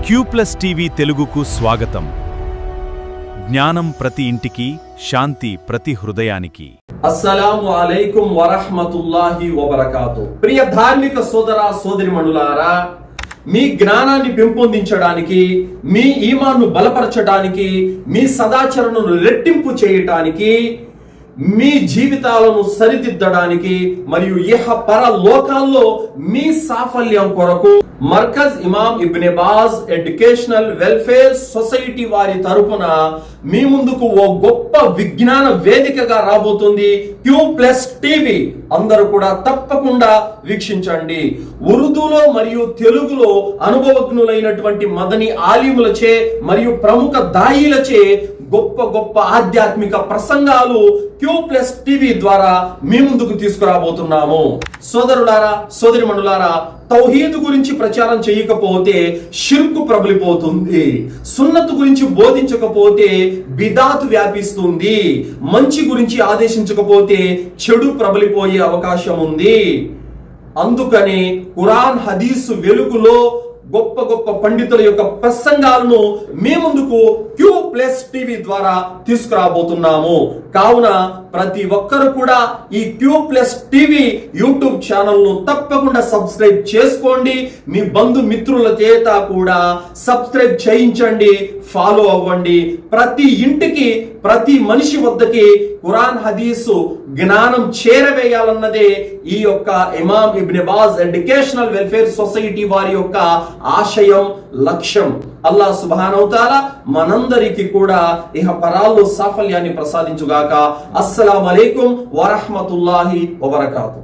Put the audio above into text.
క్యూప్లస్ TV తెలుగుకు స్వాగతం. జ్ఞానం ప్రతి ఇంటికి, శాంతి ప్రతి హృదయానికి. అస్సలాము అలైకుం వరహ్మతుల్లాహి వబరకాతు. ప్రియ ధార్మిక సోదర సోదరిమణులారా, మీ జ్ఞానాన్ని పెంపొందించడానికి, మీ ఈమాన్ను బలపరచడానికి, మీ సదాచరణను రెట్టింపు చేయటానికి, మీ జీవితాలను సరిదిద్దడానికి మరియు ఇహ పర లోకాల్లో మీ సాఫల్యం కొరకు మర్కజ్ ఇమాం ఇబ్నే బాజ్ ఎడ్యుకేషనల్ వెల్ఫేర్ సొసైటీ వారి తరపున మీ ముందుకు ఓ గొప్ప విజ్ఞాన వేదికగా రాబోతుంది క్యూప్లస్ టీవీ. అందరూ కూడా తప్పకుండా వీక్షించండి. ఉర్దూలో మరియు తెలుగులో అనుభవజ్ఞులైనటువంటి మదనీ ఆలిములచే మరియు ప్రముఖ దాయిలచే గొప్ప గొప్ప ఆధ్యాత్మిక ప్రసంగాలు క్యూప్లస్ టీవీ ద్వారా మీ ముందుకు తీసుకురాబోతున్నాము. సోదరులారా, సోదరిమణులారా, తౌహీద్ గురించి ప్రచారం చేయకపోతే షిర్కు ప్రబలిపోతుంది. సున్నత్ గురించి బోధించకపోతే బిదాత్ వ్యాపిస్తుంది. మంచి గురించి ఆదేశించకపోతే చెడు ప్రబలిపోయే అవకాశం ఉంది. అందుకని ఖురాన్ హదీసు వెలుగులో గొప్ప గొప్ప పండితుల యొక్క ప్రసంగాలను మీ ముందుకు క్యూప్లస్ టీవీ ద్వారా తీసుకురాబోతున్నాము. కావున ప్రతి ఒక్కరు కూడా ఈ క్యూప్లస్ టీవీ యూట్యూబ్ ఛానల్ ను తప్పకుండా సబ్స్క్రైబ్ చేసుకోండి. మీ బంధు మిత్రుల చేత కూడా సబ్స్క్రైబ్ చేయించండి, ఫాలో అవ్వండి. ప్రతి ఇంటికి, ప్రతి మనిషి వద్దకి ఖురాన్ హదీసు జ్ఞానం చేరవేయాలన్నదే ఈ యొక్క ఇమాం ఇబ్నే బాజ్ ఎడ్యుకేషనల్ వెల్ఫేర్ సొసైటీ వారి యొక్క ఆశయం, లక్ష్యం. అల్లాహ్ సుబ్హానహు వ తఆలా మనందరికీ కూడా ఇహ పరాల్లో సాఫల్యాన్ని ప్రసాదించుగాక. అస్సలాము అలైకుం వరహ్మతుల్లాహి వబరకాతు.